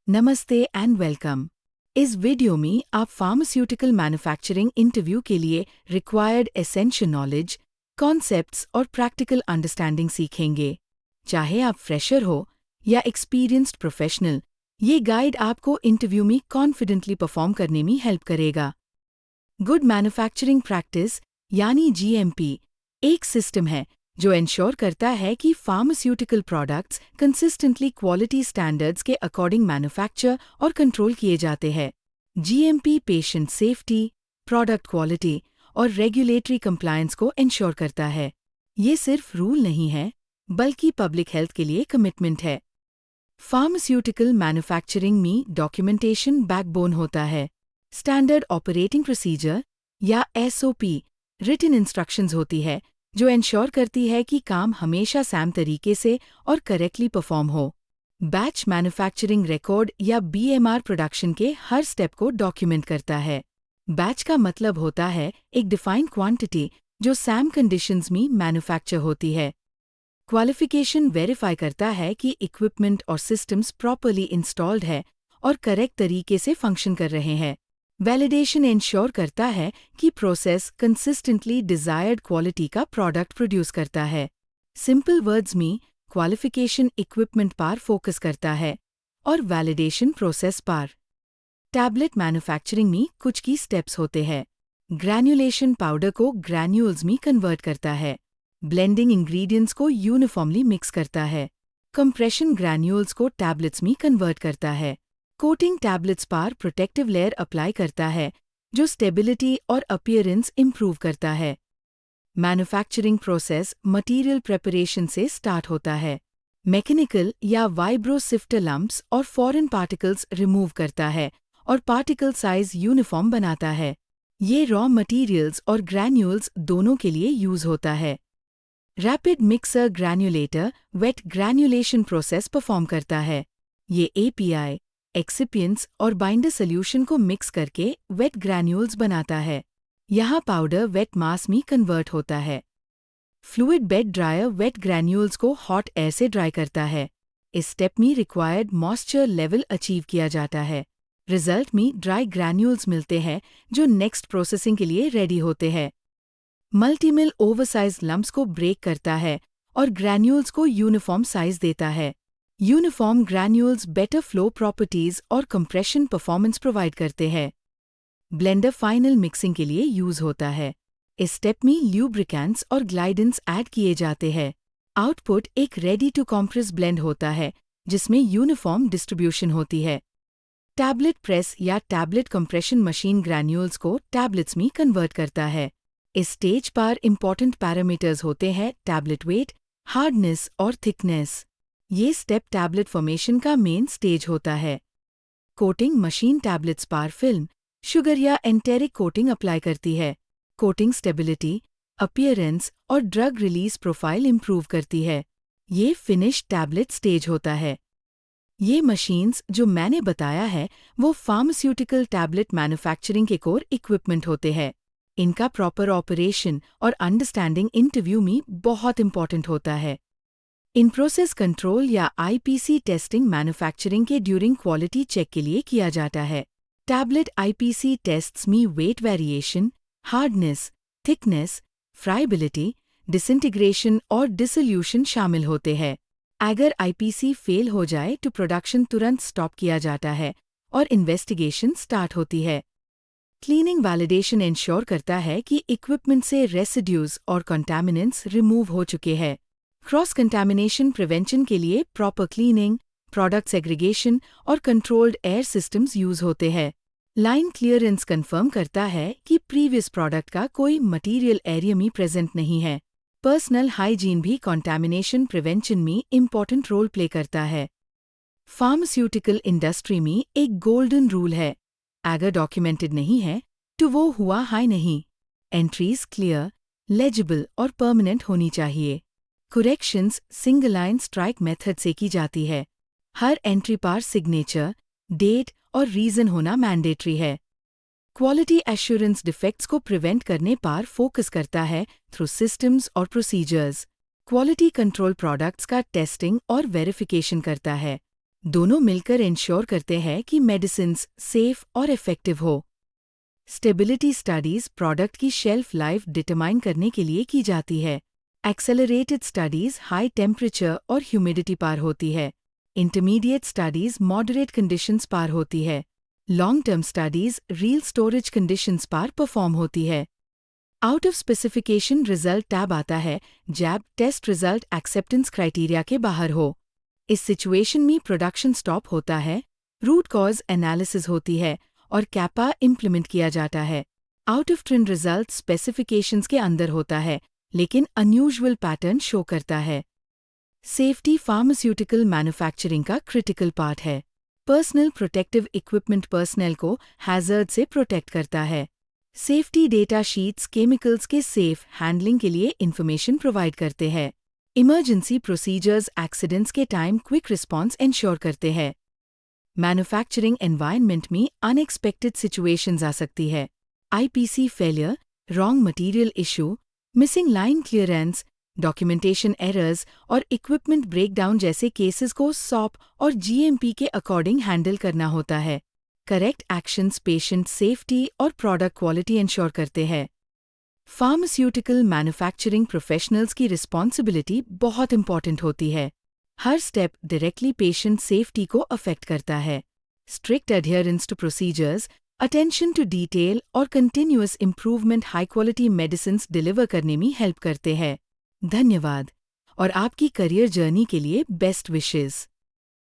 नमस्ते and welcome. इस video में आप फार्मास्यूटिकल मैन्युफैक्चरिंग इंटरव्यू के लिए रिक्वायर्ड एसेंशियल नॉलेज, कॉन्सेप्ट्स और प्रैक्टिकल अंडरस्टैंडिंग सीखेंगे। चाहे आप फ्रेशर हो या एक्सपीरियंस्ड प्रोफेशनल, ये गाइड आपको इंटरव्यू में कॉन्फिडेंटली परफॉर्म करने में हेल्प करेगा। गुड मैन्युफैक्चरिंग प्रैक्टिस यानी जीएमपी एक सिस्टम है जो इंश्योर करता है कि pharmaceutical products consistently quality standards के अकॉर्डिंग मैन्युफैक्चर और कंट्रोल किए जाते हैं। GMP patient safety, product quality और रेगुलेटरी कंप्लायंस को इंश्योर करता है। ये सिर्फ रूल नहीं है, बल्कि पब्लिक हेल्थ के लिए कमिटमेंट है। फार्मास्यूटिकल मैन्युफैक्चरिंग में डॉक्यूमेंटेशन बैकबोन होता है। स्टैंडर्ड ऑपरेटिंग प्रोसीजर या एसओपी रिटन इंस्ट्रक्शंस होती है जो इंश्योर करती है कि काम हमेशा सैम तरीके से और करेक्टली परफॉर्म हो। बैच मैन्युफैक्चरिंग रिकॉर्ड या बीएमआर प्रोडक्शन के हर स्टेप को डॉक्यूमेंट करता है। बैच का मतलब होता है एक डिफाइंड क्वांटिटी जो सैम कंडीशंस में मैन्युफैक्चर होती है। क्वालिफिकेशन वेरीफाई करता है कि इक्विपमेंट और सिस्टम्स प्रॉपर्ली इंस्टॉल्ड है और करेक्ट तरीके से फंक्शन कर रहे हैं। वैलिडेशन इंश्योर करता है कि प्रोसेस कंसिस्टेंटली डिजायर्ड क्वालिटी का प्रोडक्ट प्रोड्यूस करता है। सिंपल वर्ड्स में क्वालिफिकेशन इक्विपमेंट पर फोकस करता है और वैलिडेशन प्रोसेस पर। टैबलेट मैन्युफैक्चरिंग में कुछ की स्टेप्स होते हैं। ग्रैन्युलेशन पाउडर को ग्रैन्यूल्स में कन्वर्ट करता है। ब्लेंडिंग इंग्रेडिएंट्स को यूनिफॉर्मली मिक्स करता है। कंप्रेशन ग्रैन्यूल्स को टैबलेट्स में कन्वर्ट करता है। कोटिंग टैबलेट्स पर प्रोटेक्टिव लेयर अप्लाई करता है जो स्टेबिलिटी और अपीयरेंस इंप्रूव करता है। मैन्युफैक्चरिंग प्रोसेस मटेरियल प्रिपरेशन से स्टार्ट होता है। मैकेनिकल या वाइब्रोसिफ्टर लंप्स और फॉरेन पार्टिकल्स रिमूव करता है और पार्टिकल साइज यूनिफॉर्म बनाता है। ये रॉ मटेरियल्स और ग्रैन्यूल्स दोनों के लिए यूज होता है। Rapid mixer granulator wet granulation process perform करता है। ये एपीआई, एक्सिपिएंट्स और बाइंडर सॉल्यूशन को मिक्स करके वेट ग्रैन्यूल्स बनाता है। यहाँ पाउडर वेट मास में कन्वर्ट होता है। Fluid bed dryer wet granules को हॉट एयर से ड्राई करता है। इस स्टेप में रिक्वायर्ड मॉइस्चर लेवल अचीव किया जाता है। रिजल्ट में ड्राई ग्रैन्यूल्स मिलते हैं जो नेक्स्ट प्रोसेसिंग के लिए रेडी होते हैं। मल्टीमिल ओवरसाइज लम्प्स को ब्रेक करता है और ग्रैन्यूल्स को यूनिफॉर्म साइज देता है। Uniform granules better flow properties और कंप्रेशन परफॉर्मेंस प्रोवाइड करते हैं। ब्लेंडर फाइनल मिक्सिंग के लिए यूज होता है। इस स्टेप में ल्यूब्रिकेंट्स और ग्लाइडेंट्स ऐड किए जाते हैं। आउटपुट एक रेडी टू कॉम्प्रेस ब्लेंड होता है जिसमें यूनिफॉर्म डिस्ट्रीब्यूशन होती है। टैबलेट प्रेस या टैबलेट कंप्रेशन मशीन ग्रैन्यूल्स को टैबलेट्स में कन्वर्ट करता है। इस स्टेज पर इंपॉर्टेंट पैरामीटर्स होते हैं टैबलेट वेट, हार्डनेस और थिकनेस। ये स्टेप टैबलेट फॉर्मेशन का मेन स्टेज होता है। कोटिंग मशीन टैबलेट्स पर फिल्म, शुगर या एंटेरिक कोटिंग अप्लाई करती है। कोटिंग स्टेबिलिटी, अपीयरेंस और ड्रग रिलीज प्रोफाइल इंप्रूव करती है। ये फिनिश टैबलेट स्टेज होता है। ये मशीन्स जो मैंने बताया है वो फार्मास्यूटिकल टैबलेट मैन्युफैक्चरिंग के कोर इक्विपमेंट होते हैं। इनका प्रॉपर ऑपरेशन और अंडरस्टैंडिंग इंटरव्यू में बहुत इंपॉर्टेंट होता है। इन प्रोसेस कंट्रोल या आईपीसी टेस्टिंग मैन्युफैक्चरिंग के ड्यूरिंग क्वालिटी चेक के लिए किया जाता है। टैबलेट आईपीसी टेस्ट्स में weight variation, hardness, thickness, friability, disintegration और डिसोल्यूशन शामिल होते हैं। अगर आईपीसी फेल हो जाए तो प्रोडक्शन तुरंत स्टॉप किया जाता है और इन्वेस्टिगेशन स्टार्ट होती है। क्लीनिंग वैलिडेशन इंश्योर करता है कि इक्विपमेंट से रेसिड्यूज और कंटामिनेंट्स रिमूव हो चुके हैं। क्रॉस कंटामिनेशन प्रिवेंशन के लिए प्रॉपर क्लीनिंग, प्रोडक्ट सेग्रीगेशन और कंट्रोल्ड एयर सिस्टम्स यूज होते हैं। लाइन क्लियरेंस कंफर्म करता है कि प्रीवियस प्रोडक्ट का कोई मटेरियल एरिया में प्रेजेंट नहीं है। पर्सनल हाइजीन भी कंटामिनेशन प्रिवेंशन में इंपॉर्टेंट रोल प्ले करता है। फार्मास्यूटिकल इंडस्ट्री में एक गोल्डन रूल है, अगर डॉक्यूमेंटेड नहीं है तो वो हुआ हाई नहीं। एंट्रीज क्लियर, लेजिबल और परमानेंट होनी चाहिए। Corrections single line strike method से की जाती है। हर एंट्री पर सिग्नेचर, डेट और रीजन होना मैंडेटरी है। क्वालिटी एश्योरेंस डिफेक्ट्स को प्रिवेंट करने पर फोकस करता है थ्रू सिस्टम्स और प्रोसीजर्स। क्वालिटी कंट्रोल प्रोडक्ट्स का टेस्टिंग और वेरिफिकेशन करता है। दोनों मिलकर इंश्योर करते हैं कि मेडिसिन्स सेफ और इफेक्टिव हो। स्टेबिलिटी स्टडीज प्रोडक्ट की शेल्फ लाइफ डिटरमाइन करने के लिए की जाती है। एक्सेलरेटेड स्टडीज हाई टेम्परेचर और ह्यूमिडिटी पार होती है। इंटरमीडिएट स्टडीज मॉडरेट कंडीशंस पार होती है। Long term studies real storage conditions पार परफॉर्म होती है। आउट ऑफ स्पेसिफिकेशन रिजल्ट टैब आता है जैब टेस्ट रिजल्ट एक्सेप्टेंस क्राइटेरिया के बाहर हो। इस सिचुएशन में प्रोडक्शन स्टॉप होता है, रूट कॉज एनालिसिस होती है और कैपा इम्प्लीमेंट किया जाता है। Out of trend result specifications के अंदर होता है लेकिन अनयूजुअल पैटर्न शो करता है। सेफ्टी फार्मास्यूटिकल मैन्युफैक्चरिंग का क्रिटिकल पार्ट है। पर्सनल प्रोटेक्टिव इक्विपमेंट पर्सनल को हैजर्ड से प्रोटेक्ट करता है। सेफ्टी डेटा शीट्स केमिकल्स के सेफ हैंडलिंग के लिए इंफॉर्मेशन प्रोवाइड करते हैं। इमरजेंसी प्रोसीजर्स एक्सीडेंट्स के टाइम क्विक रिस्पॉन्स इंश्योर करते हैं। मैन्युफैक्चरिंग एनवायरनमेंट में अनएक्सपेक्टेड सिचुएशंस आ सकती है। IPC failure, wrong material issue, missing line clearance, documentation errors और इक्विपमेंट ब्रेकडाउन जैसे केसेस को सॉप और जीएमपी के अकॉर्डिंग हैंडल करना होता है। करेक्ट एक्शंस पेशेंट सेफ्टी और प्रोडक्ट क्वालिटी इंश्योर करते हैं। फार्मास्यूटिकल मैन्युफैक्चरिंग प्रोफेशनल्स की रिस्पॉन्सिबिलिटी बहुत इंपॉर्टेंट होती है। हर स्टेप डायरेक्टली पेशेंट सेफ्टी को अफेक्ट करता है। Strict adherence to procedures, attention to detail और continuous improvement high quality medicines deliver करने में हेल्प करते हैं। धन्यवाद और आपकी करियर जर्नी के लिए बेस्ट विशेस।